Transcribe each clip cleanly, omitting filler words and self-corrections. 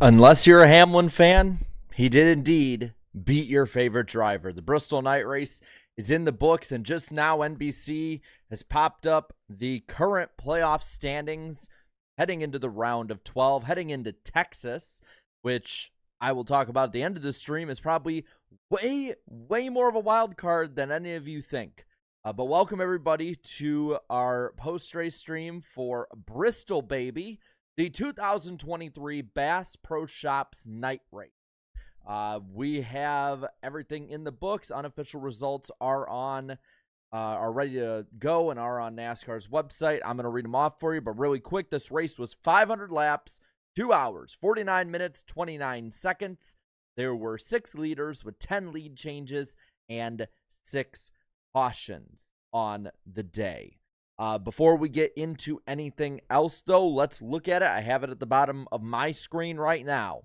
Unless you're a Hamlin fan, he did indeed beat your favorite driver. The Bristol night race is in the books, and just now NBC has popped up the current playoff standings heading into the round of 12, heading into Texas, which I will talk about at the end of the stream is probably way more of a wild card than any of you think. But welcome everybody to our post-race stream for Bristol, baby. The 2023 Bass Pro Shops night race. We have everything in the books. Unofficial results are ready to go and are on NASCAR's website. I'm going to read them off for you, but really quick, this race was 500 laps, 2 hours, 49 minutes, 29 seconds. There were 6 leaders with 10 lead changes and 6 cautions on the day. Before we get into anything else, though, let's look at it. I have it at the bottom of my screen right now.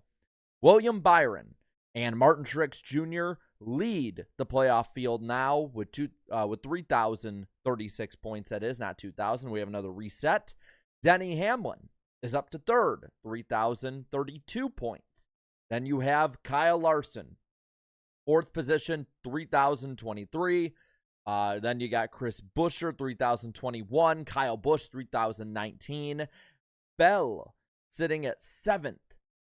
William Byron and Martin Truex Jr. lead the playoff field now with 3,036 points. That is not 2,000. We have another reset. Denny Hamlin is up to third, 3,032 points. Then you have Kyle Larson, fourth position, 3,023. Then you got Chris Buescher, 3,021. Kyle Busch, 3,019. Bell sitting at 7th,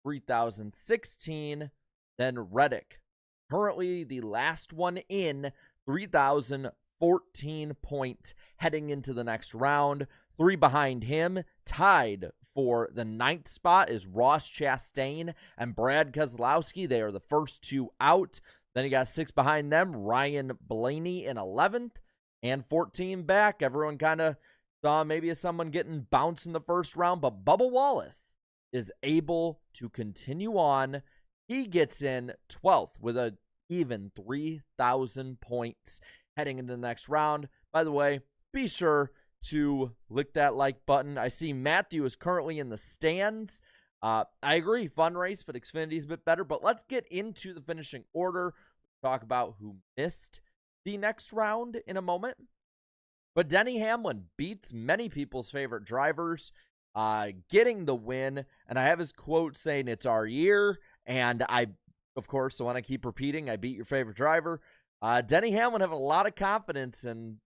3,016. Then Reddick, currently the last one in, 3,014 points heading into the next round. 3 behind him, tied for the 9th spot, is Ross Chastain and Brad Keselowski. They are the first 2 out. Then you got 6 behind them, Ryan Blaney in 11th, and 14 back. Everyone kind of saw maybe someone getting bounced in the first round, but Bubba Wallace is able to continue on. He gets in 12th with an even 3,000 points heading into the next round. By the way, be sure to lick that like button. I see Matthew is currently in the stands. I agree, fun race, but Xfinity's a bit better. But let's get into the finishing order. Talk about who missed the next round in a moment. But Denny Hamlin beats many people's favorite drivers, getting the win. And I have his quote saying, "It's our year." And I, of course, so when I keep repeating, I beat your favorite driver. Denny Hamlin having a lot of confidence, and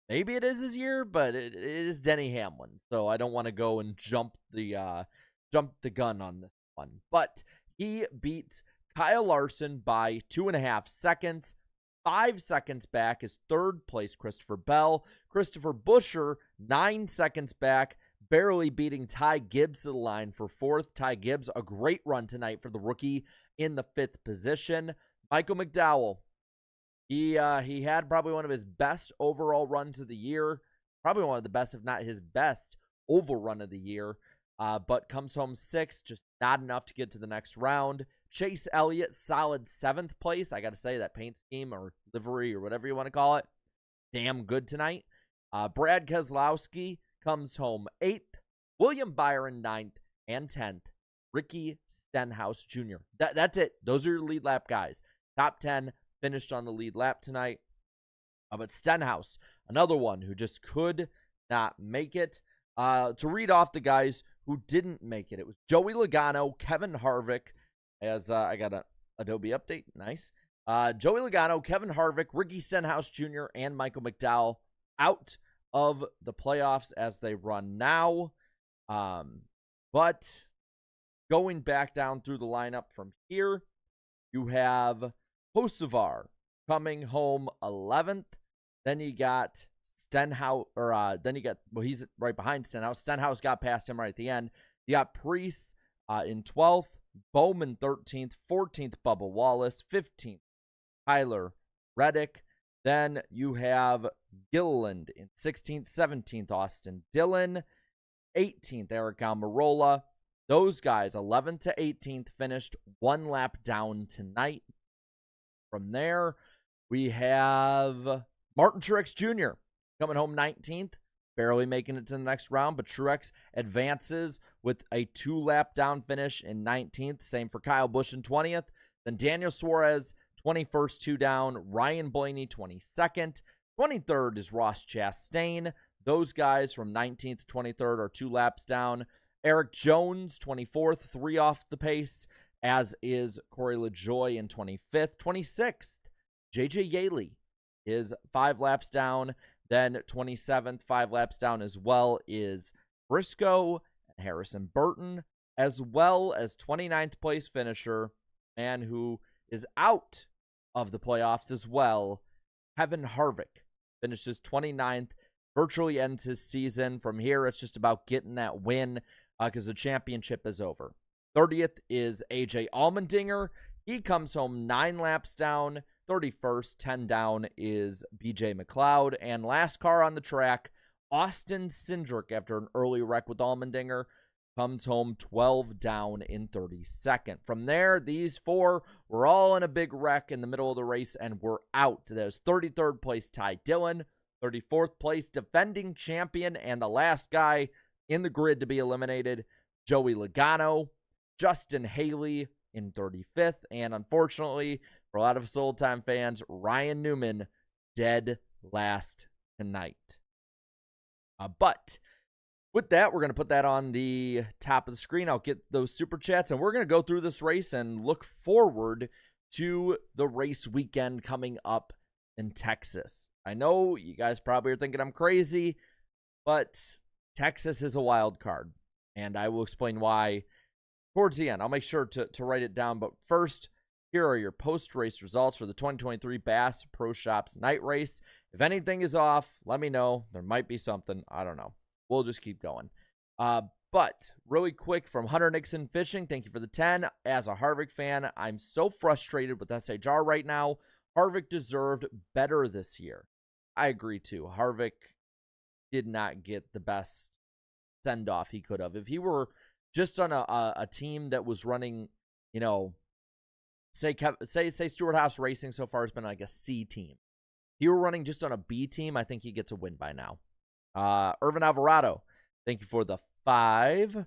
maybe it is his year, but it is Denny Hamlin. So I don't want to go and jump the gun on this one. But he beats Kyle Larson by 2.5 seconds. 5 seconds back is third place Christopher Bell. Christopher Buescher, 9 seconds back, barely beating Ty Gibbs to the line for 4th. Ty Gibbs, a great run tonight for the rookie in the 5th position. Michael McDowell, he had probably one of his best overall runs of the year. Probably one of the best, if not his best, oval run of the year. But comes home 6th, just not enough to get to the next round. Chase Elliott, solid 7th place. I got to say, that paint scheme or livery or whatever you want to call it, damn good tonight. Brad Keselowski comes home 8th. William Byron 9th and 10th. Ricky Stenhouse Jr. That's it. Those are your lead lap guys. Top 10 finished on the lead lap tonight. But Stenhouse, another one who just could not make it. To read off the guys who didn't make it, it was Joey Logano, Kevin Harvick, as I got an Adobe update. Nice. Joey Logano, Kevin Harvick, Ricky Stenhouse Jr., and Michael McDowell out of the playoffs as they run now. But going back down through the lineup from here, you have Hocevar coming home 11th. Then you got Stenhouse, he's right behind Stenhouse. Stenhouse got past him right at the end. You got Preece in 12th, Bowman 13th, 14th Bubba Wallace, 15th Tyler Reddick. Then you have Gilliland in 16th, 17th Austin Dillon, 18th Eric Almirola. Those guys, 11th to 18th, finished 1 lap down tonight. From there, we have Martin Truex Jr. coming home 19th, barely making it to the next round, but Truex advances with a 2-lap down finish in 19th. Same for Kyle Busch in 20th. Then Daniel Suarez, 21st, 2 down. Ryan Blaney, 22nd. 23rd is Ross Chastain. Those guys from 19th to 23rd are 2 laps down. Eric Jones, 24th, 3 off the pace, as is Corey LaJoie in 25th. 26th, J.J. Yaley is 5 laps down. Then 27th, 5 laps down as well, is Briscoe and Harrison Burton, as well as 29th place finisher, and who is out of the playoffs as well, Kevin Harvick. Finishes 29th, virtually ends his season. From here, it's just about getting that win because the championship is over. 30th is AJ Allmendinger. He comes home 9 laps down. 31st, 10 down, is BJ McLeod. And last car on the track, Austin Cindric, after an early wreck with Allmendinger, comes home 12 down in 32nd. From there, these 4 were all in a big wreck in the middle of the race and were out. There's 33rd place Ty Dillon, 34th place defending champion, and the last guy in the grid to be eliminated, Joey Logano. Justin Haley in 35th, and unfortunately, for a lot of us old-time fans, Ryan Newman dead last tonight. But with that, we're going to put that on the top of the screen. I'll get those super chats, and we're going to go through this race and look forward to the race weekend coming up in Texas. I know you guys probably are thinking I'm crazy, but Texas is a wild card, and I will explain why towards the end. I'll make sure to write it down, but first, here are your post-race results for the 2023 Bass Pro Shops night race. If anything is off, let me know. There might be something. I don't know. We'll just keep going. But really quick from Hunter Nixon Fishing, thank you for the 10. As a Harvick fan, I'm so frustrated with SHR right now. Harvick deserved better this year. I agree too. Harvick did not get the best send-off he could have. If he were just on a team that was running, you know, say Stewart House Racing so far has been like a C team. If he were running just on a B team, I think he gets a win by now. Irvin Alvarado, thank you for the 5.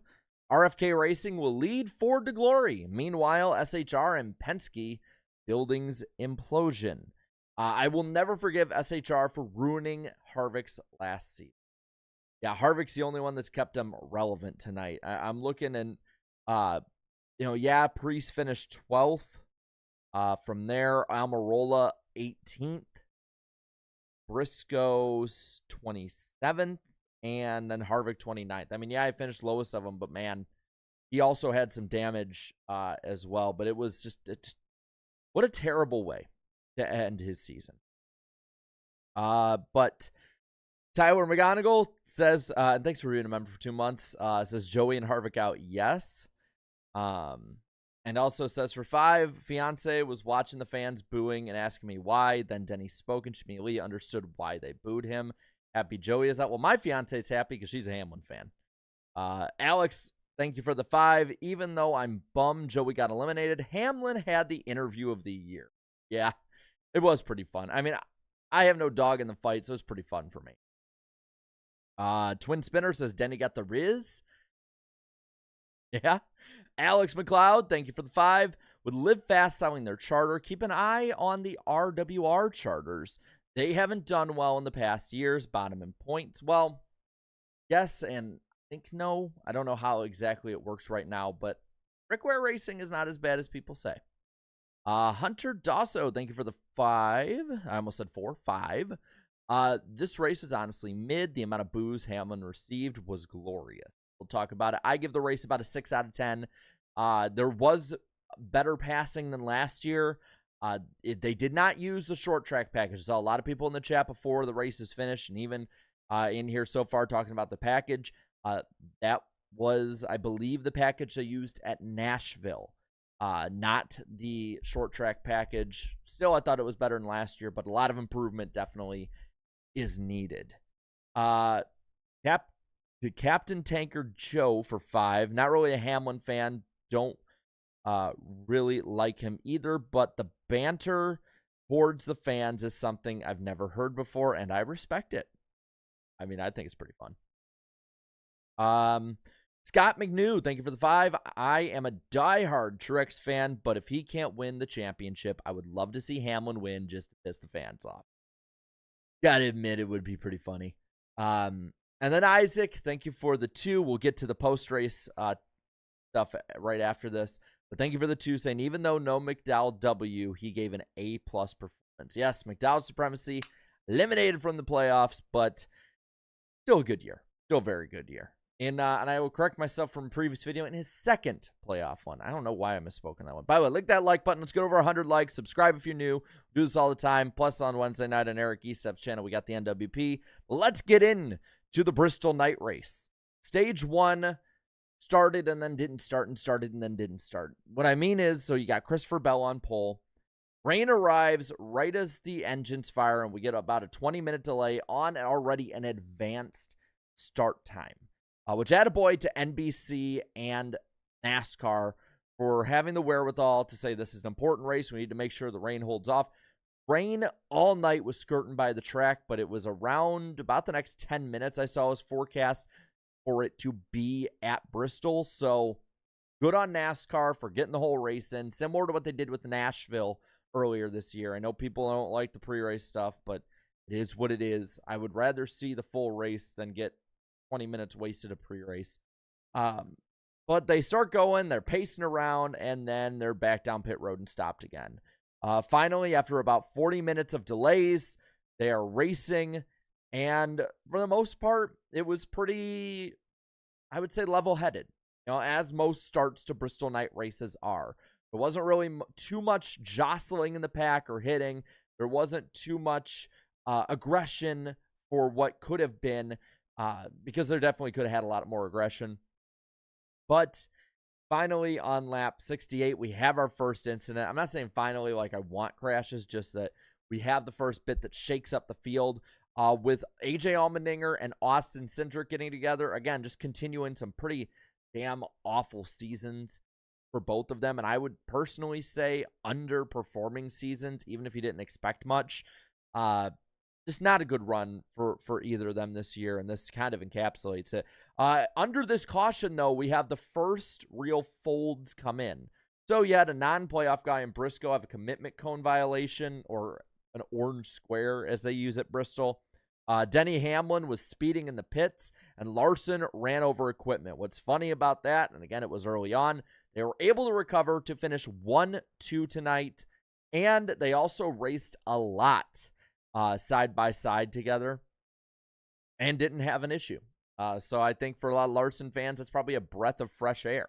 RFK Racing will lead Ford to glory. Meanwhile, SHR and Penske buildings implosion. I will never forgive SHR for ruining Harvick's last season. Yeah, Harvick's the only one that's kept him relevant tonight. I'm looking and, Priest finished 12th. From there, Almirola 18th. Briscoe's 27th. And then Harvick 29th. I mean, yeah, I finished lowest of them, but man, he also had some damage as well. But it was what a terrible way to end his season. But Tyler McGonigal says, and thanks for being a member for 2 months, says Joey and Harvick out, yes. And also says for 5, fiance was watching the fans booing and asking me why. Then Denny spoke and she immediately understood why they booed him. Happy Joey is out. Well, my fiance is happy because she's a Hamlin fan. Alex, thank you for the 5. Even though I'm bummed Joey got eliminated, Hamlin had the interview of the year. Yeah, it was pretty fun. I mean, I have no dog in the fight, so it's pretty fun for me. Twin Spinner says Denny got the Riz. Yeah. Alex McLeod, thank you for the 5. With Live Fast selling their charter, keep an eye on the RWR charters. They haven't done well in the past years, bottom in points. Well, yes and I think no. I don't know how exactly it works right now, but Brickware Racing is not as bad as people say. Hunter Dosso, thank you for the 5. I almost said 4. 5. This race is honestly mid. The amount of boos Hamlin received was glorious. We'll talk about it. I give the race about a 6 out of 10. There was better passing than last year. They did not use the short track package. I saw a lot of people in the chat before the race is finished, and even in here so far talking about the package. That was, I believe, the package they used at Nashville, not the short track package. Still, I thought it was better than last year, but a lot of improvement definitely is needed. Captain Tanker Joe for 5. Not really a Hamlin fan. Don't really like him either, but the banter towards the fans is something I've never heard before, and I respect it. I mean, I think it's pretty fun. Scott McNew, thank you for the 5. I am a diehard Truex fan, but if he can't win the championship, I would love to see Hamlin win just to piss the fans off. Gotta admit, it would be pretty funny. And And then Isaac, thank you for the 2. We'll get to the post-race stuff right after this. But thank you for the 2, saying even though no McDowell W, he gave an A+ performance. Yes, McDowell supremacy, eliminated from the playoffs, but still a good year. Still a very good year. And I will correct myself from a previous video in his second playoff one. I don't know why I misspoke on that one. By the way, click that like button. Let's get over 100 likes. Subscribe if you're new. We do this all the time. Plus, on Wednesday night on Eric Estep's channel, we got the NWP. But let's get in to the Bristol night race. Stage 1 started and then didn't start, and started and then didn't start. What I mean is, so you got Christopher Bell on pole. Rain arrives right as the engines fire, and we get about a 20-minute delay on already an advanced start time. Which attaboy to NBC and NASCAR for having the wherewithal to say this is an important race. We need to make sure the rain holds off. Rain all night was skirting by the track, but it was around about the next 10 minutes I saw was forecast for it to be at Bristol. So good on NASCAR for getting the whole race in, similar to what they did with Nashville earlier this year. I know people don't like the pre-race stuff, but it is what it is. I would rather see the full race than get 20 minutes wasted of pre-race. But they start going, they're pacing around, and then they're back down pit road and stopped again. Finally, after about 40 minutes of delays, they are racing, and for the most part, it was pretty, I would say, level-headed, as most starts to Bristol night races are. There wasn't really too much jostling in the pack or hitting. There wasn't too much aggression for what could have been, because there definitely could have had a lot more aggression. But finally, on lap 68, we have our first incident. I'm not saying finally like I want crashes, just that we have the first bit that shakes up the field with AJ Allmendinger and Austin Cindric getting together. Again, just continuing some pretty damn awful seasons for both of them. And I would personally say underperforming seasons, even if you didn't expect much. Just not a good run for either of them this year, and this kind of encapsulates it. Under this caution, though, we have the first real folds come in. So you had a non-playoff guy in Briscoe have a commitment cone violation, or an orange square, as they use at Bristol. Denny Hamlin was speeding in the pits, and Larson ran over equipment. What's funny about that, and again, it was early on, they were able to recover to finish 1-2 tonight, and they also raced a lot side by side together and didn't have an issue. So I think for a lot of Larson fans, it's probably a breath of fresh air.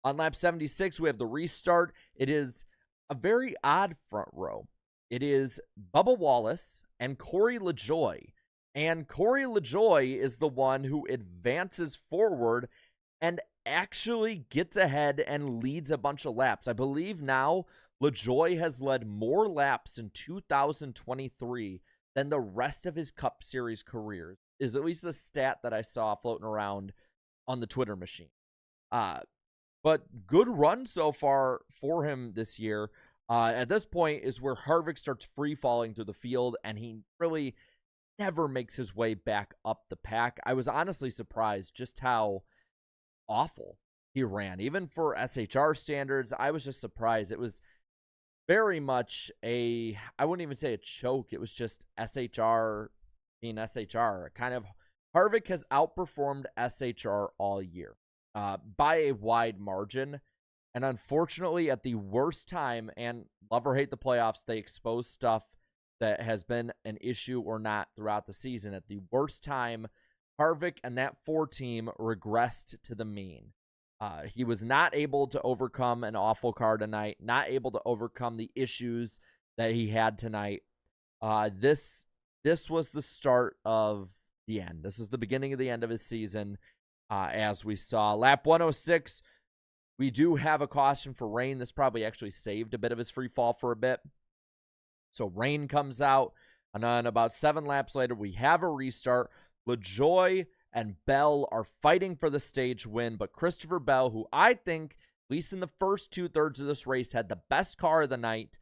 On lap 76, we have the restart. It is a very odd front row. It is Bubba Wallace and Corey LaJoie. And Corey LaJoie is the one who advances forward and actually gets ahead and leads a bunch of laps. I believe now LaJoie has led more laps in 2023 than the rest of his Cup Series career, is at least the stat that I saw floating around on the Twitter machine. But good run so far for him this year. At this point is where Harvick starts free-falling through the field, and he really never makes his way back up the pack. I was honestly surprised just how awful he ran. Even for SHR standards, I was just surprised. It was very much I wouldn't even say a choke. It was just SHR being SHR. Kind of, Harvick has outperformed SHR all year by a wide margin. And unfortunately, at the worst time, and love or hate the playoffs, they expose stuff that has been an issue or not throughout the season. At the worst time, Harvick and that 4 team regressed to the mean. He was not able to overcome an awful car tonight, not able to overcome the issues that he had tonight. This was the start of the end. This is the beginning of the end of his season, as we saw. Lap 106, we do have a caution for rain. This probably actually saved a bit of his free fall for a bit. So rain comes out, and then about 7 laps later, we have a restart. LaJoie and Bell are fighting for the stage win, but Christopher Bell, who I think, at least in the first 2/3 of this race, had the best car of the night,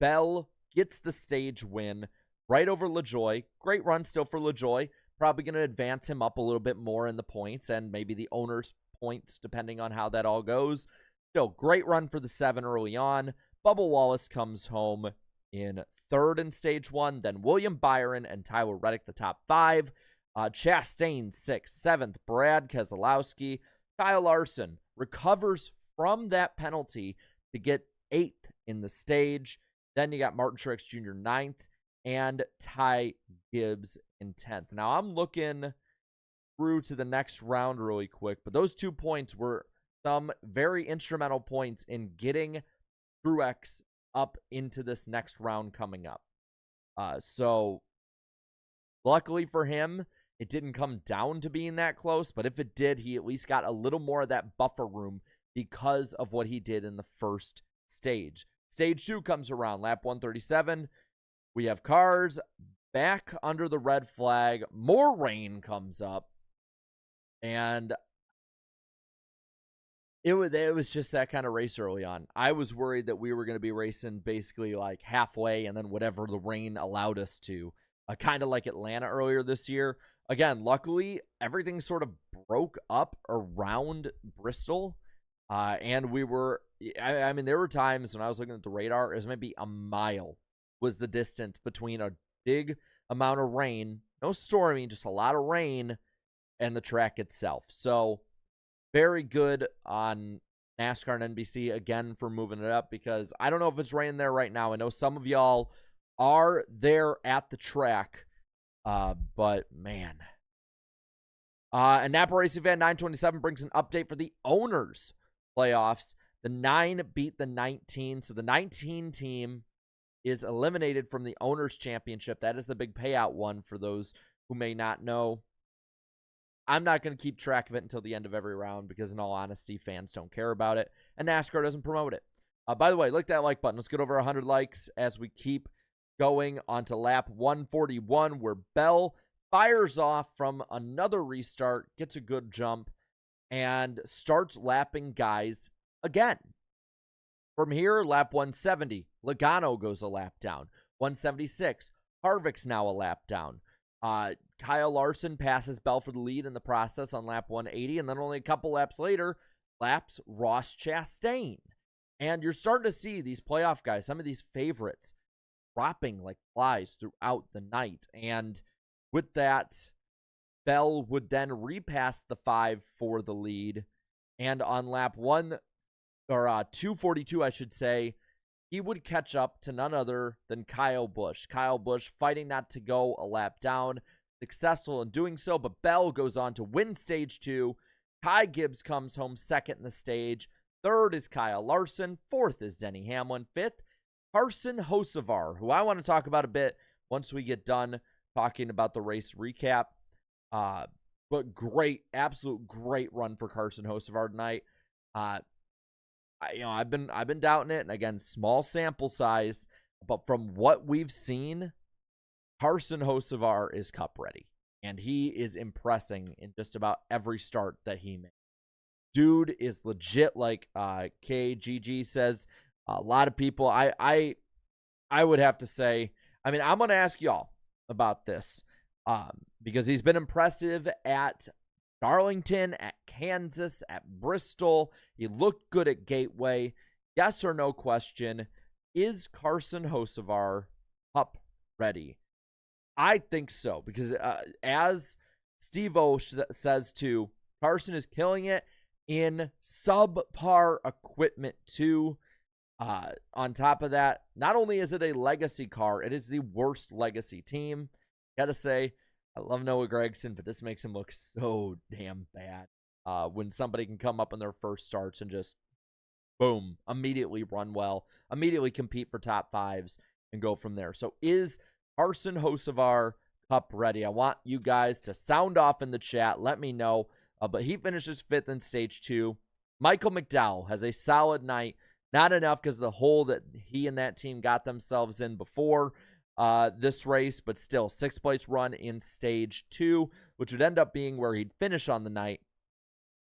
Bell gets the stage win right over LaJoie. Great run still for LaJoie. Probably going to advance him up a little bit more in the points, and maybe the owner's points, depending on how that all goes. Still, great run for the 7 early on. Bubba Wallace comes home in 3rd in stage 1. Then William Byron and Tyler Reddick, the top 5. Chastain 6th. 7th, Brad Keselowski. Kyle Larson recovers from that penalty to get 8th in the stage. Then you got Martin Truex Jr. 9th and Ty Gibbs in 10th. Now I'm looking through to the next round really quick, but those 2 points were some very instrumental points in getting Truex up into this next round coming up. So luckily for him, it didn't come down to being that close, but if it did, he at least got a little more of that buffer room because of what he did in the first stage. Stage 2 comes around, lap 137. We have cars back under the red flag. More rain comes up, and it was just that kind of race early on. I was worried that we were going to be racing basically like halfway, and then whatever the rain allowed us to. Kind of like Atlanta earlier this year. Again, luckily, everything sort of broke up around Bristol. And we were, I mean, there were times when I was looking at the radar, it was maybe a mile was the distance between a big amount of rain, no storming, just a lot of rain, and the track itself. So, very good on NASCAR and NBC, again, for moving it up, because I don't know if it's raining there right now. I know some of y'all are there at the track, but man. And Napa Racing Fan 927 brings an update for the owners playoffs. The 9 beat the 19, so the 19 team is eliminated from the owners championship. That is the big payout one for those who may not know. I'm not going to keep track of it until the end of every round because, in all honesty, fans don't care about it, and NASCAR doesn't promote it. By the way, click that like button. Let's get over 100 likes as we keep going on to lap 141, where Bell fires off from another restart, gets a good jump, and starts lapping guys again. From here, lap 170, Logano goes a lap down. 176, Harvick's now a lap down. Kyle Larson passes Bell for the lead in the process on lap 180, and then only a couple laps later, laps Ross Chastain. And you're starting to see these playoff guys, some of these favorites, dropping like flies throughout the night. And with that, Bell would then repass the 5 for the lead. And on lap 242, I should say, he would catch up to none other than Kyle Busch. Kyle Busch fighting not to go a lap down, successful in doing so, but Bell goes on to win stage 2. Ty Gibbs comes home second in the stage. Third is Kyle Larson. Fourth is Denny Hamlin. Fifth, Carson Hocevar, who I want to talk about a bit once we get done talking about the race recap. But great, absolute great run for Carson Hocevar tonight. I've been doubting it, and again, small sample size, but from what we've seen, Carson Hocevar is Cup ready, and he is impressing in just about every start that he makes. Dude is legit, like KGG says. A lot of people, I would have to say, I mean, I'm going to ask y'all about this because he's been impressive at Darlington, at Kansas, at Bristol. He looked good at Gateway. Yes or no question, is Carson Hocevar Cup ready? I think so, because as Steve-O says too, Carson is killing it in subpar equipment too. On top of that, not only is it a legacy car, it is the worst legacy team. Gotta say, I love Noah Gragson, but this makes him look so damn bad. When somebody can come up in their first starts and just, boom, immediately run well, immediately compete for top 5s, and go from there. So is Carson Hocevar Cup ready? I want you guys to sound off in the chat. Let me know. But he finishes 5th in stage 2. Michael McDowell has a solid night. Not enough because of the hole that he and that team got themselves in before this race, but still 6th place run in stage 2, which would end up being where he'd finish on the night.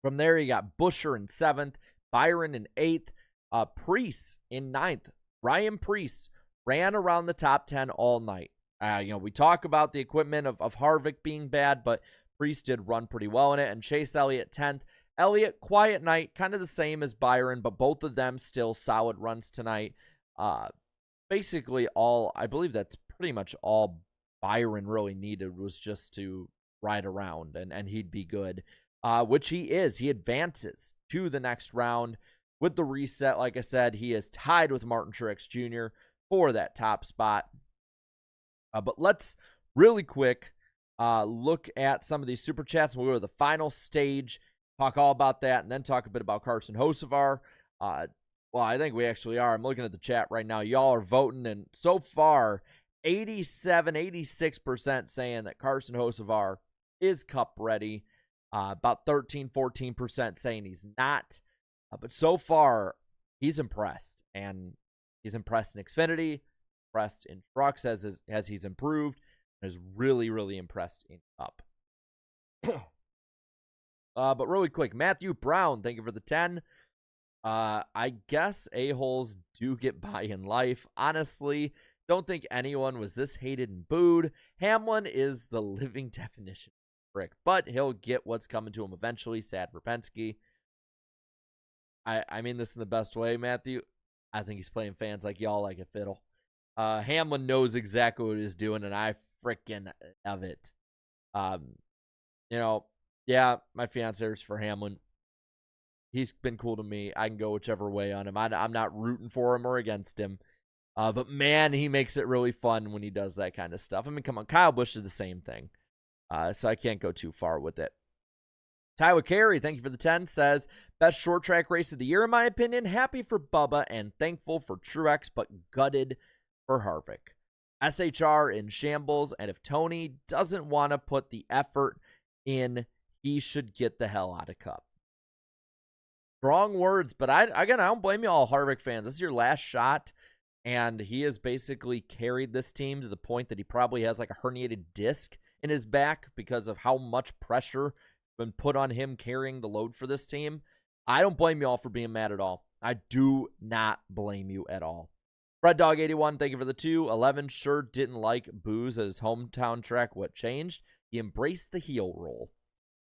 From there, you got Buescher in 7th, Byron in 8th, Preece in 9th. Ryan Preece ran around the top 10 all night. We talk about the equipment of Harvick being bad, but Preece did run pretty well in it. And Chase Elliott 10th. Elliott, quiet night, kind of the same as Byron, but both of them still solid runs tonight. Basically I believe that's pretty much all Byron really needed was just to ride around and he'd be good, which he is. He advances to the next round with the reset. Like I said, he is tied with Martin Truex Jr. for that top spot. But let's really quick look at some of these super chats. We'll go to the final stage, talk all about that, and then talk a bit about Carson Hocevar. Well, I think we actually are. I'm looking at the chat right now. Y'all are voting, and so far, 86% saying that Carson Hocevar is Cup ready. About 13-14% saying he's not. But so far, he's impressed. And he's impressed in Xfinity, impressed in trucks as he's improved, and is really, really impressed in Cup. But really quick, Matthew Brown, thank you for the 10. I guess a-holes do get by in life. Honestly, don't think anyone was this hated and booed. Hamlin is the living definition of brick, but he'll get what's coming to him eventually. Sad for Penske. I mean this in the best way, Matthew. I think he's playing fans like y'all like a fiddle. Hamlin knows exactly what he's doing, and I freaking love it. Yeah, my fiance is for Hamlin. He's been cool to me. I can go whichever way on him. I'm not rooting for him or against him. But, man, he makes it really fun when he does that kind of stuff. I mean, come on. Kyle Busch is the same thing. So I can't go too far with it. Tyler Carey, thank you for the 10, says, best short track race of the year, in my opinion. Happy for Bubba and thankful for Truex, but gutted for Harvick. SHR in shambles, and if Tony doesn't want to put the effort in, he should get the hell out of Cup. Strong words, but I don't blame you all Harvick fans. This is your last shot, and he has basically carried this team to the point that he probably has like a herniated disc in his back because of how much pressure been put on him carrying the load for this team. I don't blame you all for being mad at all. I do not blame you at all. Red Dog 81, thank you for the 2. 11 sure didn't like Booze at his hometown track. What changed? He embraced the heel roll.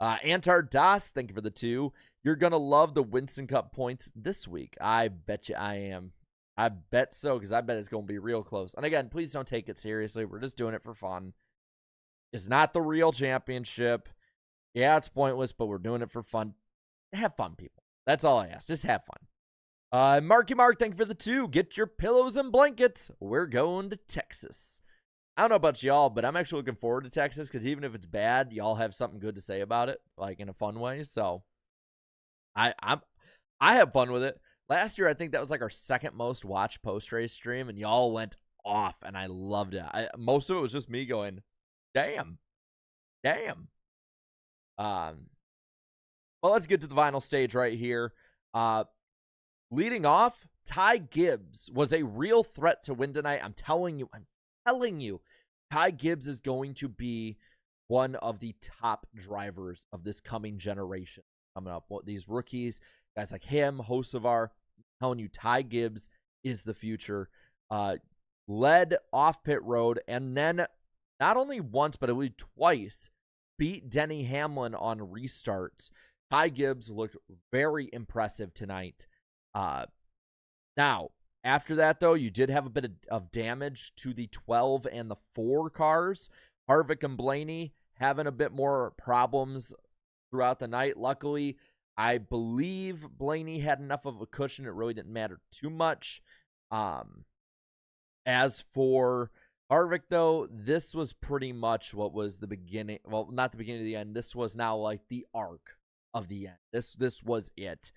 Antar Das, thank you for the 2. You're going to love the Winston Cup points this week. I bet you I am. I bet so, because I bet it's going to be real close. And again, please don't take it seriously. We're just doing it for fun. It's not the real championship. Yeah, it's pointless, but we're doing it for fun. Have fun, people. That's all I ask. Just have fun. Marky Mark, thank you for the 2. Get your pillows and blankets. We're going to Texas. I don't know about y'all, but I'm actually looking forward to Texas because even if it's bad, y'all have something good to say about it, like in a fun way. So I have fun with it. Last year, I think that was like our second most watched post-race stream, and y'all went off, and I loved it. Most of it was just me going, damn. Well, let's get to the final stage right here. Leading off, Ty Gibbs was a real threat to win tonight. I'm telling you, Ty Gibbs is going to be one of the top drivers of this coming generation coming up. These rookies, guys like him, Hocevar, I'm telling you, Ty Gibbs is the future. Led off pit road, and then not only once, but I believe twice, beat Denny Hamlin on restarts. Ty Gibbs looked very impressive tonight. Now, after that, though, you did have a bit of damage to the 12 and the 4 cars. Harvick and Blaney having a bit more problems throughout the night. Luckily, I believe Blaney had enough of a cushion. It really didn't matter too much. As for Harvick, though, this was pretty much what was the beginning. Well, not the beginning of the end. This was now like the arc of the end. This was it.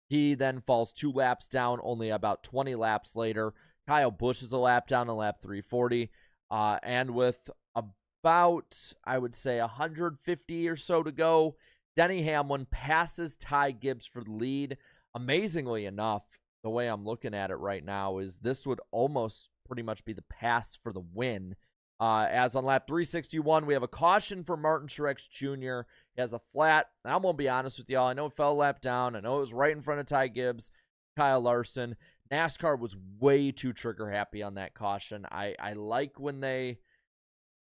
He then falls 2 laps down, only about 20 laps later. Kyle Busch is a lap down on lap 340. And with about, I would say, 150 or so to go, Denny Hamlin passes Ty Gibbs for the lead. Amazingly enough, the way I'm looking at it right now is this would almost pretty much be the pass for the win. As on lap 361, we have a caution for Martin Truex Jr. He has a flat. I'm going to be honest with y'all. I know it fell a lap down. I know it was right in front of Ty Gibbs, Kyle Larson. NASCAR was way too trigger happy on that caution. I like when they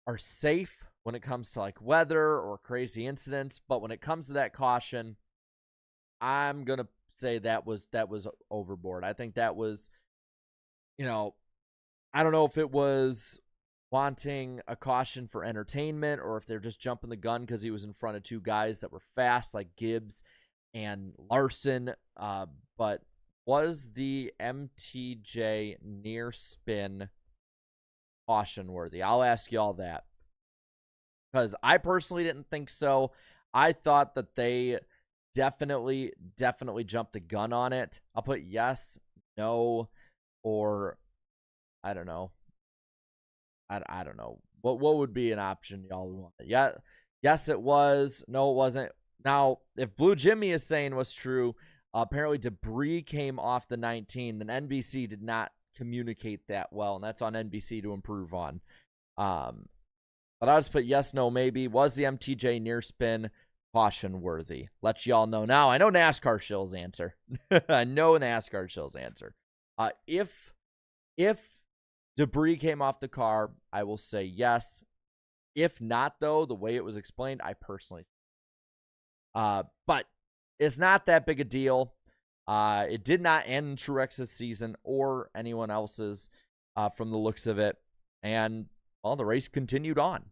are safe when it comes to like weather or crazy incidents, but when it comes to that caution, I'm going to say that was overboard. I think that was, I don't know if it was wanting a caution for entertainment, or if they're just jumping the gun because he was in front of two guys that were fast, like Gibbs and Larson. But was the MTJ near spin caution worthy? I'll ask you all that, because I personally didn't think so. I thought that they definitely jumped the gun on it. I'll put yes, no, or I don't know. I don't know. What would be an option y'all want? Yeah, yes, it was. No, it wasn't. Now, if Blue Jimmy is saying what's true, apparently debris came off the 19, then NBC did not communicate that well, and that's on NBC to improve on. But I'll just put yes, no, maybe. Was the MTJ near spin caution worthy? Let y'all know now. I know NASCAR Shill's answer. I know NASCAR Shill's answer. If debris came off the car, I will say yes. If not, though, the way it was explained, I personally but it's not that big a deal. It did not end Truex's season or anyone else's from the looks of it. And, well, the race continued on.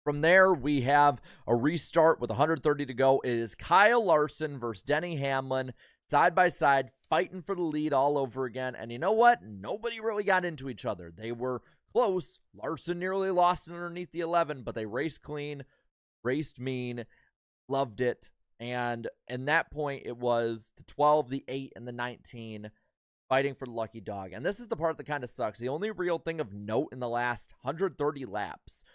From there, we have a restart with 130 to go. It is Kyle Larson versus Denny Hamlin, side by side, fighting for the lead all over again. And you know what? Nobody really got into each other. They were close. Larson nearly lost underneath the 11, but they raced clean, raced mean, loved it. And in that point, it was the 12, the 8, and the 19 fighting for the lucky dog. And this is the part that kind of sucks. The only real thing of note in the last 130 laps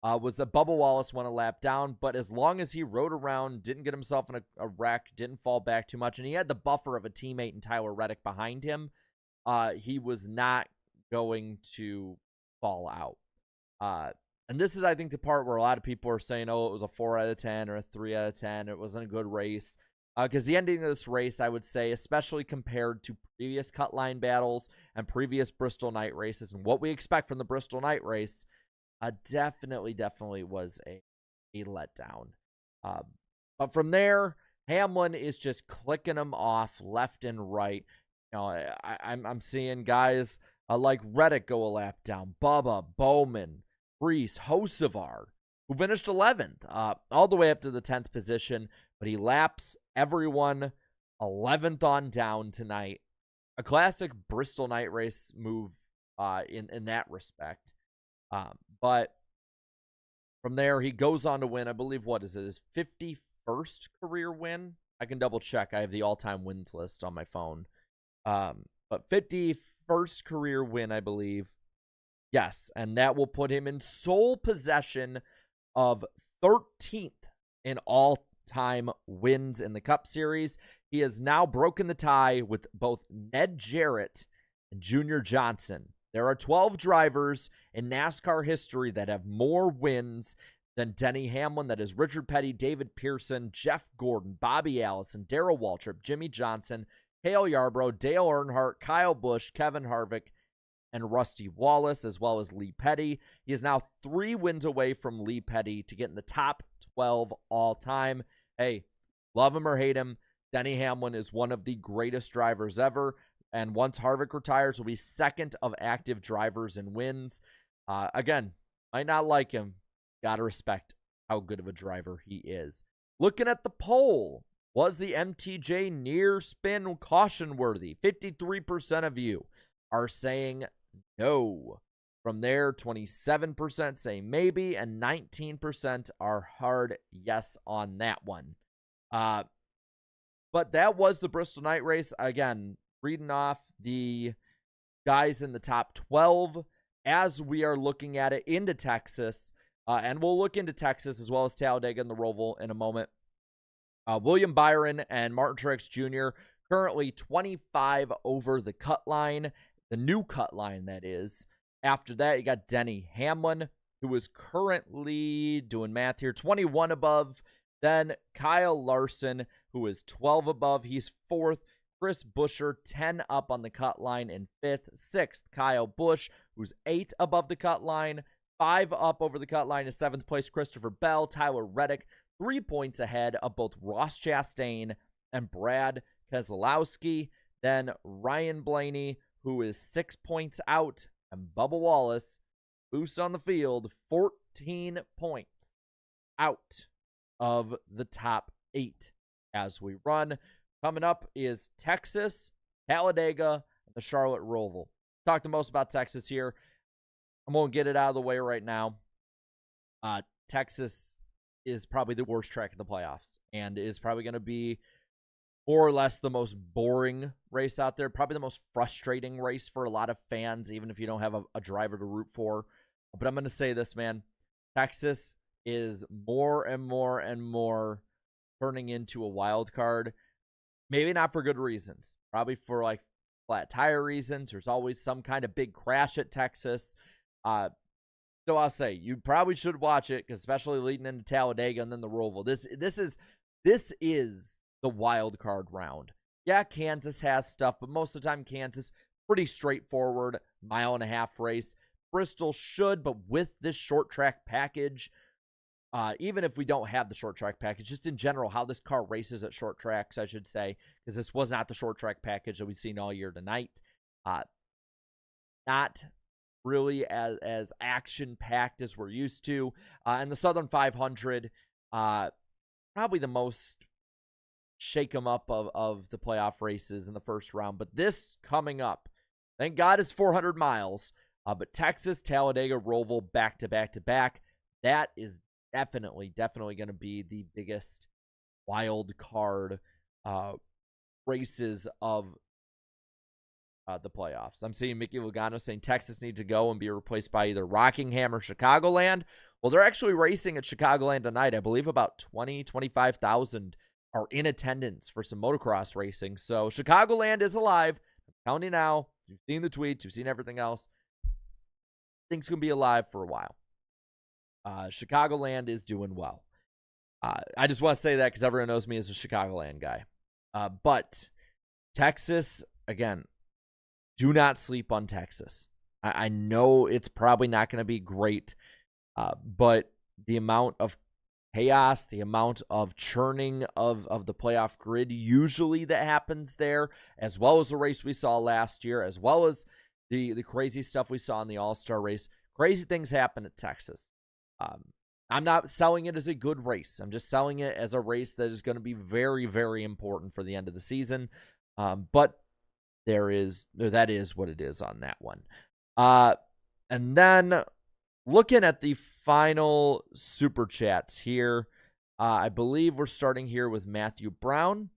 was that Bubba Wallace went a lap down, but as long as he rode around, didn't get himself in a wreck, didn't fall back too much, and he had the buffer of a teammate and Tyler Reddick behind him, he was not going to fall out. And this is, I think, the part where a lot of people are saying, oh, it was a 4 out of 10 or a 3 out of 10. It wasn't a good race. Because the ending of this race, I would say, especially compared to previous Cutline battles and previous Bristol night races and what we expect from the Bristol night race, definitely was a letdown. But from there, Hamlin is just clicking them off left and right. You know, I'm seeing guys like Reddick go a lap down, Bubba, Bowman, Reese, Hocevar, who finished 11th, all the way up to the 10th position, but he laps everyone 11th on down tonight. A classic Bristol night race move in that respect. But from there, he goes on to win, I believe, what is it, his 51st career win? I can double check. I have the all-time wins list on my phone. But 51st career win, I believe. Yes, and that will put him in sole possession of 13th in all-time wins in the Cup Series. He has now broken the tie with both Ned Jarrett and Junior Johnson. There are 12 drivers in NASCAR history that have more wins than Denny Hamlin. That is Richard Petty, David Pearson, Jeff Gordon, Bobby Allison, Darrell Waltrip, Jimmy Johnson, Cale Yarborough, Dale Earnhardt, Kyle Busch, Kevin Harvick, and Rusty Wallace, as well as Lee Petty. He is now 3 wins away from Lee Petty to get in the top 12 all-time. Hey, love him or hate him, Denny Hamlin is one of the greatest drivers ever. And once Harvick retires, will be second of active drivers in wins. Again, might not like him. Gotta respect how good of a driver he is. Looking at the poll, was the MTJ near spin caution worthy? 53% of you are saying no. From there, 27% say maybe, and 19% are hard yes on that one. But that was the Bristol night race. Again, reading off the guys in the top 12 as we are looking at it into Texas. And we'll look into Texas as well as Talladega and the Roval in a moment. William Byron and Martin Truex Jr. currently 25 over the Cutline, the new Cutline, that is. After that, you got Denny Hamlin, who is currently, doing math here, 21 above. Then Kyle Larson, who is 12 above. He's 4th. Chris Buescher, 10 up on the Cutline in 5th. 6th, Kyle Busch, who's 8 above the Cutline. 5 up over the Cutline is 7th place Christopher Bell. Tyler Reddick, 3 points ahead of both Ross Chastain and Brad Keselowski. Then Ryan Blaney, who is 6 points out, and Bubba Wallace, boost on the field, 14 points out of the top 8 as we run. Coming up is Texas, Talladega, and the Charlotte Roval. Talk the most about Texas here. I'm going to get it out of the way right now. Texas is probably the worst track in the playoffs and is probably going to be more or less the most boring race out there. Probably the most frustrating race for a lot of fans, even if you don't have a driver to root for. But I'm going to say this, man. Texas is more and more and more turning into a wild card. Maybe not for good reasons. Probably for like flat tire reasons. There's always some kind of big crash at Texas. So I'll say you probably should watch it, because especially leading into Talladega and then the Roval. This is the wild card round. Yeah, Kansas has stuff, but most of the time Kansas pretty straightforward 1.5-mile race. Bristol should, but with this short track package, even if we don't have the short track package, just in general, how this car races at short tracks, I should say, because this was not the short track package that we've seen all year tonight. Not really as action-packed as we're used to. And the Southern 500, probably the most shake 'em up of the playoff races in the first round. But this coming up, thank God it's 400 miles. But Texas, Talladega, Roval, back-to-back-to-back. That is definitely going to be the biggest wild card races of the playoffs. I'm seeing Mickey Logano saying Texas needs to go and be replaced by either Rockingham or Chicagoland. Well, they're actually racing at Chicagoland tonight. I believe about 25,000 are in attendance for some motocross racing. So Chicagoland is alive. I'm telling you now. You've seen the tweets. You've seen everything else. Things can be alive for a while. Chicagoland is doing well. I just want to say that because everyone knows me as a Chicagoland guy. But Texas, again, do not sleep on Texas. I know it's probably not going to be great, but the amount of chaos, the amount of churning of the playoff grid usually that happens there, as well as the race we saw last year, as well as the crazy stuff we saw in the All-Star race. Crazy things happen at Texas. I'm not selling it as a good race. I'm just selling it as a race that is going to be very, very important for the end of the season. But that is what it is on that one. And then looking at the final super chats here, I believe we're starting here with Matthew Brown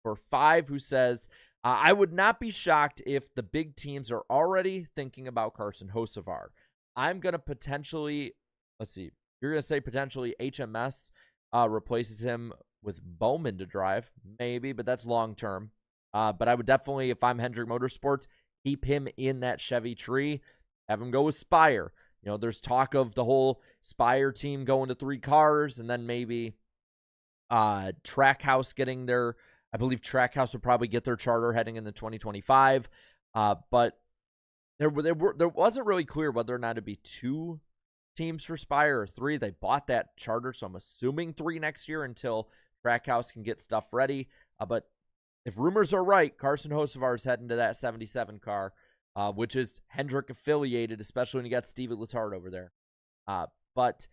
for 5, who says, I would not be shocked if the big teams are already thinking about Carson Hocevar. I'm going to potentially, you're going to say potentially HMS replaces him with Bowman to drive. Maybe, but that's long-term. But I would definitely, if I'm Hendrick Motorsports, keep him in that Chevy tree. Have him go with Spire. You know, there's talk of the whole Spire team going to 3 cars, and then maybe Trackhouse getting their, I believe Trackhouse would probably get their charter heading into 2025. But there wasn't really clear whether or not it'd be 2 teams for Spire or 3. They bought that charter, so I'm assuming 3 next year until Trackhouse can get stuff ready. But if rumors are right, Carson Hocevar is heading to that 77 car, which is Hendrick affiliated, especially when you got Stevie Letarte over there. But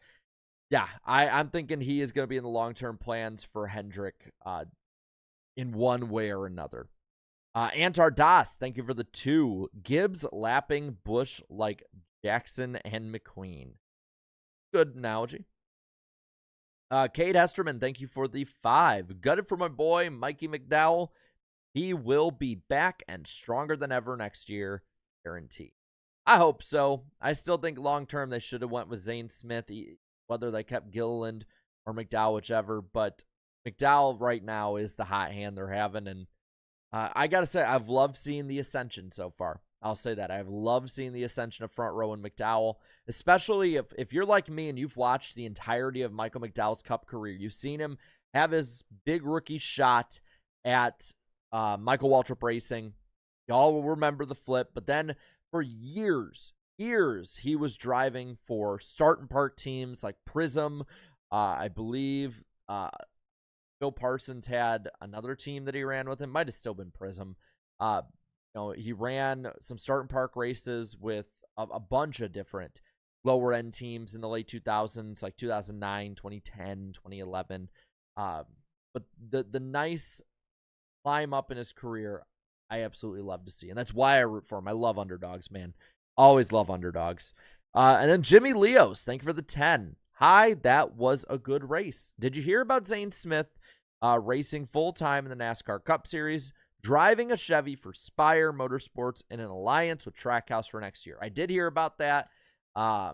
yeah, I'm thinking he is going to be in the long-term plans for Hendrick in one way or another. Antar Das, thank you for the 2. Gibbs lapping Busch like Jackson and McQueen. Good analogy. Cade Hesterman, thank you for the 5. Gutted for my boy, Mikey McDowell. He will be back and stronger than ever next year, guaranteed. I hope so. I still think long-term they should have went with Zane Smith, whether they kept Gilliland or McDowell, whichever. But McDowell right now is the hot hand they're having. And I got to say, I've loved seeing the ascension so far. I'll say that. I've loved seeing the ascension of Front Row and McDowell, especially if you're like me and you've watched the entirety of Michael McDowell's Cup career. You've seen him have his big rookie shot at Michael Waltrip Racing. Y'all will remember the flip. But then for years, he was driving for start and park teams like Prism. I believe Phil Parsons had another team that he ran with him. Might have still been Prism. He ran some start and park races with a bunch of different lower end teams in the late 2000s, like 2009, 2010, 2011. But the nice climb up in his career, I absolutely love to see. And that's why I root for him. I love underdogs, man. Always love underdogs. And then Jimmy Leos, thank you for the 10. Hi, that was a good race. Did you hear about Zane Smith racing full-time in the NASCAR Cup Series, driving a Chevy for Spire Motorsports in an alliance with Trackhouse for next year? I did hear about that. I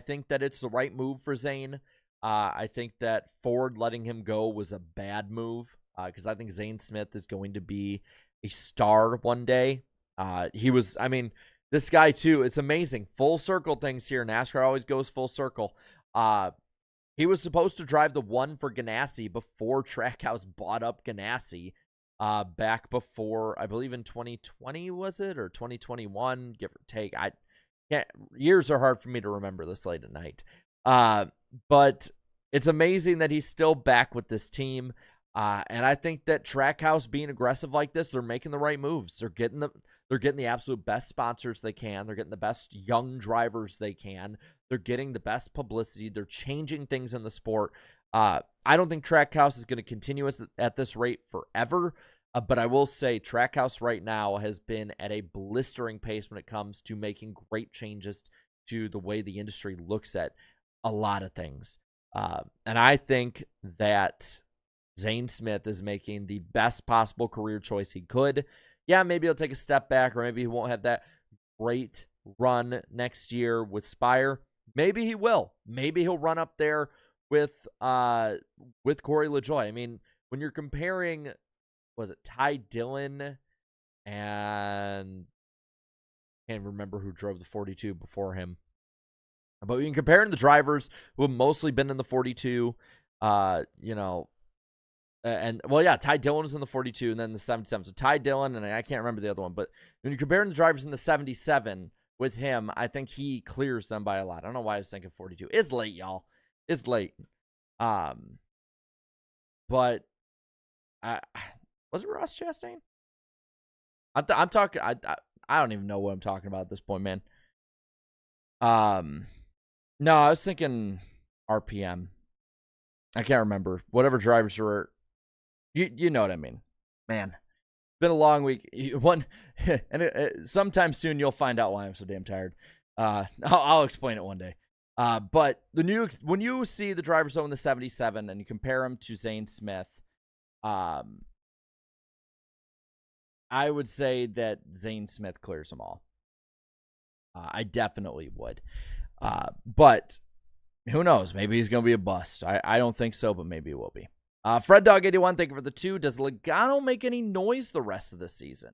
think that it's the right move for Zane. I think that Ford letting him go was a bad move because I think Zane Smith is going to be a star one day. This guy too, it's amazing. Full circle things here. NASCAR always goes full circle. He was supposed to drive the one for Ganassi before Trackhouse bought up Ganassi back before, I believe in 2020, was it? Or 2021, give or take. Years are hard for me to remember this late at night. But it's amazing that he's still back with this team. And I think that Trackhouse being aggressive like this, they're making the right moves. They're getting the absolute best sponsors they can. They're getting the best young drivers they can. They're getting the best publicity. They're changing things in the sport. I don't think Trackhouse is going to continue at this rate forever. But I will say Trackhouse right now has been at a blistering pace when it comes to making great changes to the way the industry looks at a lot of things. And I think that Zane Smith is making the best possible career choice he could. Yeah, maybe he'll take a step back, or maybe he won't have that great run next year with Spire. Maybe he will. Maybe he'll run up there with Corey LaJoie. I mean, when you're comparing, was it Ty Dillon and I can't remember who drove the 42 before him. But when comparing the drivers who have mostly been in the 42, Ty Dillon is in the 42 and then the 77. So Ty Dillon, and I can't remember the other one. But when you're comparing the drivers in the 77 with him, I think he clears them by a lot. I don't know why I was thinking 42. It's late, y'all. It's late. But was it Ross Chastain? I'm talking. I don't even know what I'm talking about at this point, man. No, I was thinking RPM. I can't remember. Whatever drivers were. You know what I mean, man. Been a long week. Sometime soon you'll find out why I'm so damn tired. I'll explain it one day. But when you see the drivers in the 77 and you compare them to Zane Smith, I would say that Zane Smith clears them all. I definitely would. But who knows? Maybe he's going to be a bust. I don't think so, but maybe he will be. Fred Dog 81, thank you for the 2. Does Logano make any noise the rest of the season?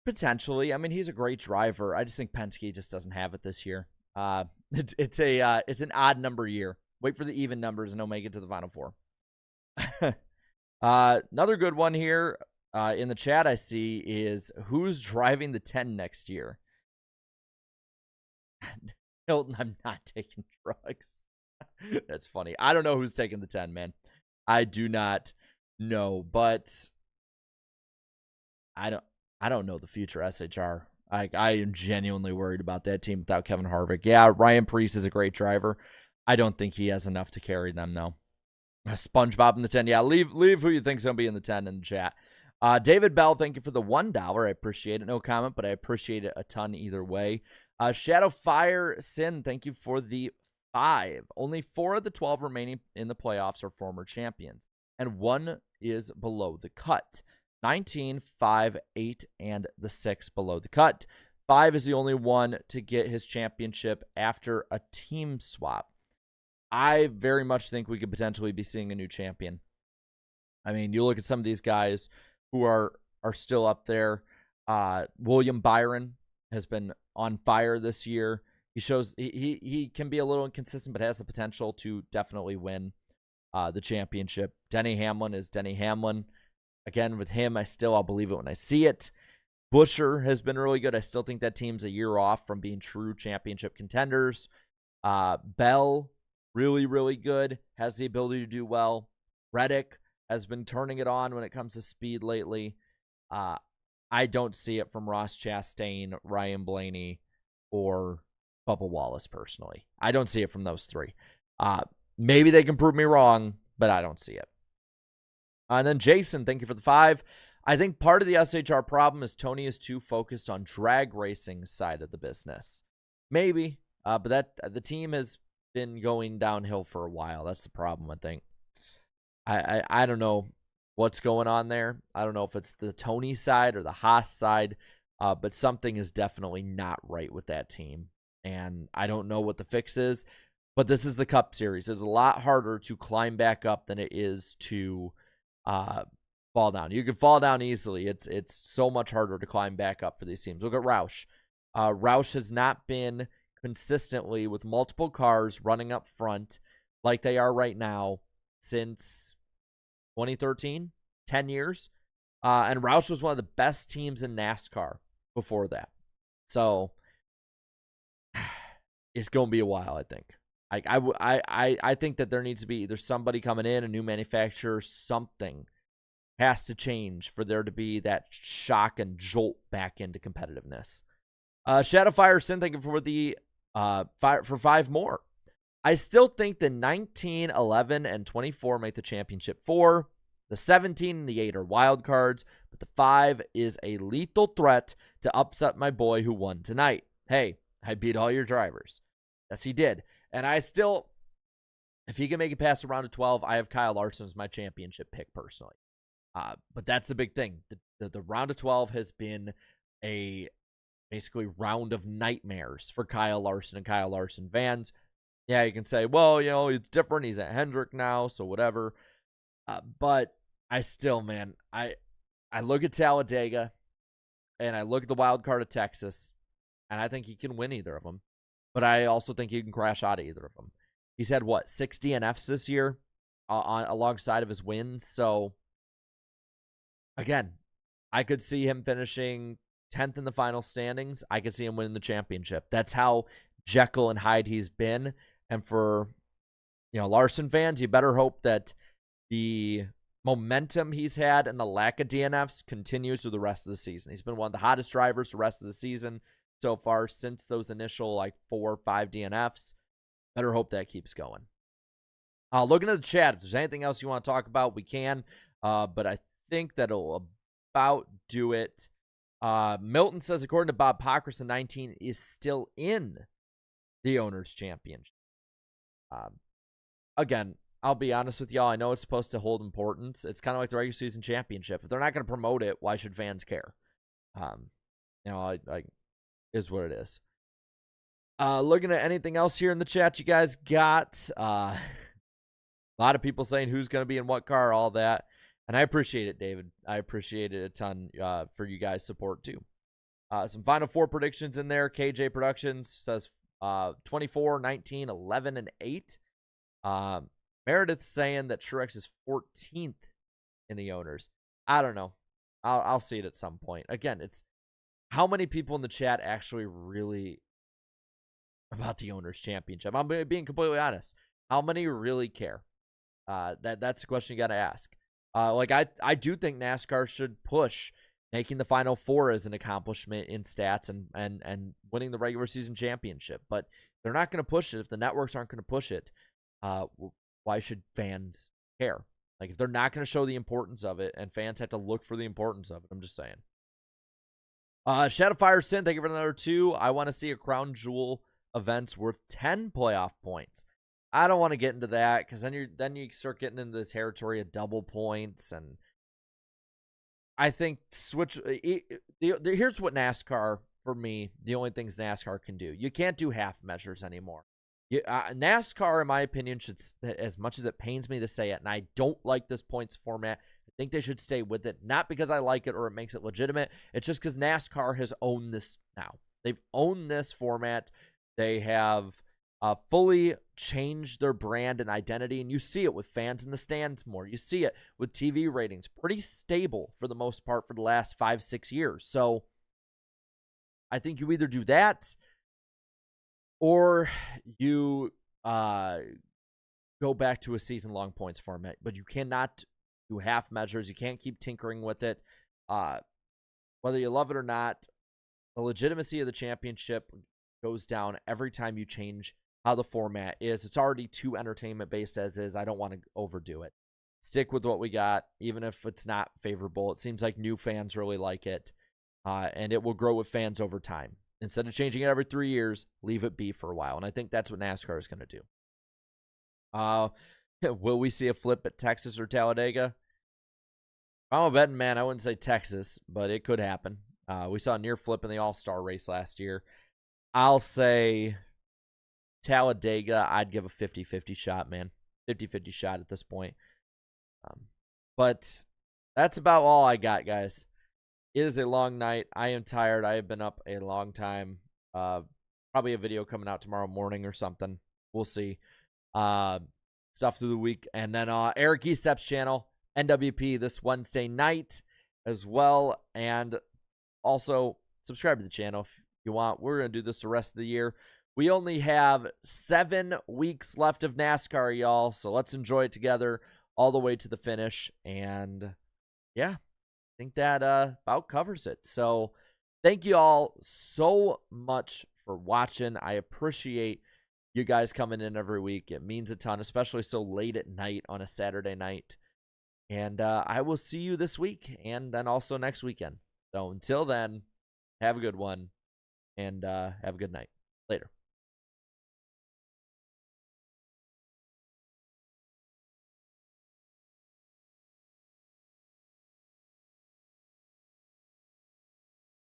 Potentially. I mean, he's a great driver. I just think Penske just doesn't have it this year. It's an odd number year. Wait for the even numbers and he'll make it to the Final Four. Another good one here in the chat I see is who's driving the 10 next year? Hilton, I'm not taking drugs. That's funny. I don't know who's taking the 10, man. I do not know, but I don't know the future SHR. I am genuinely worried about that team without Kevin Harvick. Yeah, Ryan Preece is a great driver. I don't think he has enough to carry them, though. SpongeBob in the 10. Yeah, leave who you think's going to be in the 10 in the chat. David Bell, thank you for the $1. I appreciate it. No comment, but I appreciate it a ton either way. Shadowfire Sin, thank you for the 5. Only 4 of the 12 remaining in the playoffs are former champions, and 1 is below the cut. 19, 5, 8, and the 6 below the cut. 5 is the only one to get his championship after a team swap. I very much think we could potentially be seeing a new champion. I mean, you look at some of these guys who are still up there. William Byron has been on fire this year. He shows he can be a little inconsistent, but has the potential to definitely win the championship. Denny Hamlin is Denny Hamlin. Again, with him, I'll believe it when I see it. Buescher has been really good. I still think that team's a year off from being true championship contenders. Bell, really, really good. Has the ability to do well. Reddick has been turning it on when it comes to speed lately. I don't see it from Ross Chastain, Ryan Blaney, or Bubba Wallace personally. I don't see it from those three. Maybe they can prove me wrong, but I don't see it. And then Jason, thank you for the 5. I think part of the SHR problem is Tony is too focused on drag racing side of the business. Maybe, but that the team has been going downhill for a while. That's the problem, I think. I don't know what's going on there. I don't know if it's the Tony side or the Haas side, but something is definitely not right with that team. And I don't know what the fix is, but this is the Cup Series. It's a lot harder to climb back up than it is to fall down. You can fall down easily. It's so much harder to climb back up for these teams. Look at Roush. Roush has not been consistently with multiple cars running up front like they are right now since 2013, 10 years. And Roush was one of the best teams in NASCAR before that. So it's going to be a while, I think. I think that there needs to be either somebody coming in, a new manufacturer, something has to change for there to be that shock and jolt back into competitiveness. Shadowfire Sin, thank you for the 5 more. I still think the 19, 11, and 24 make the championship 4. The 17 and the 8 are wild cards, but the 5 is a lethal threat to upset my boy who won tonight. Hey, I beat all your drivers. Yes, he did. And I still, if he can make it past the round of 12, I have Kyle Larson as my championship pick personally. But that's the big thing. The round of 12 has been a basically round of nightmares for Kyle Larson and Kyle Larson fans. Yeah, you can say, well, you know, it's different. He's at Hendrick now, so whatever. But I still, man, I look at Talladega and I look at the wild card of Texas, and I think he can win either of them. But I also think he can crash out of either of them. He's had, 6 DNFs this year alongside of his wins. So, again, I could see him finishing 10th in the final standings. I could see him winning the championship. That's how Jekyll and Hyde he's been. And for, Larson fans, you better hope that the momentum he's had and the lack of DNFs continues through the rest of the season. He's been one of the hottest drivers the rest of the season so far since those initial 4 or 5 DNFs. Better hope that keeps going. Looking at the chat, if there's anything else you want to talk about, we can. But I think that'll about do it. Milton says, according to Bob Pockrass, 19 is still in the Owners' Championship. Again, I'll be honest with y'all. I know it's supposed to hold importance. It's kind of like the regular season championship. If they're not going to promote it, why should fans care? Is what it is. Looking at anything else here in the chat you guys got. A lot of people saying who's going to be in what car, all that. And I appreciate it, David. I appreciate it a ton for you guys' support, too. Some Final Four predictions in there. KJ Productions says 24, 19, 11, and 8. Meredith's saying that Truex is 14th in the Owners. I don't know. I'll see it at some point. Again, it's how many people in the chat actually really about the Owners' Championship. I'm being completely honest. How many really care? That's the question you got to ask. I do think NASCAR should push making the Final Four as an accomplishment in stats and winning the regular season championship. But they're not going to push it. If the networks aren't going to push it, why should fans care? If they're not going to show the importance of it and fans have to look for the importance of it, I'm just saying. Shadowfire Sin, thank you for another 2. I want to see a crown jewel events worth 10 playoff points. I don't want to get into that because then you start getting into the territory of double points, and I think here's what NASCAR, for me, the only things NASCAR can do. You can't do half measures anymore. NASCAR, in my opinion, should, as much as it pains me to say it, and I don't like this points format, I think they should stay with it. Not because I like it or it makes it legitimate. It's just because NASCAR has owned this now. They've owned this format. They have fully changed their brand and identity, and you see it with fans in the stands more. You see it with TV ratings. Pretty stable for the most part for the last 5-6 years. So I think you either do that or you go back to a season-long points format. But you cannot do half measures. You can't keep tinkering with it. Whether you love it or not, the legitimacy of the championship goes down every time you change how the format is. It's already too entertainment based as is. I don't want to overdo it. Stick with what we got, even if it's not favorable. It seems like new fans really like it, and it will grow with fans over time. Instead of changing it every 3 years, leave it be for a while, and I think that's what NASCAR is going to do. Will we see a flip at Texas or Talladega? If I'm a betting man, I wouldn't say Texas, but it could happen. We saw a near flip in the All-Star race last year. I'll say Talladega. I'd give a 50-50 shot, man. 50-50 shot at this point. But that's about all I got, guys. It is a long night. I am tired. I have been up a long time. Probably a video coming out tomorrow morning or something. We'll see. Stuff through the week. And then Eric Estep's channel, NWP, this Wednesday night as well. And also subscribe to the channel if you want. We're going to do this the rest of the year. We only have 7 weeks left of NASCAR, y'all. So let's enjoy it together all the way to the finish. And yeah, I think that about covers it. So thank you all so much for watching. I appreciate you guys coming in every week. It means a ton, especially so late at night on a Saturday night. And I will see you this week and then also next weekend. So until then, have a good one and have a good night. Later.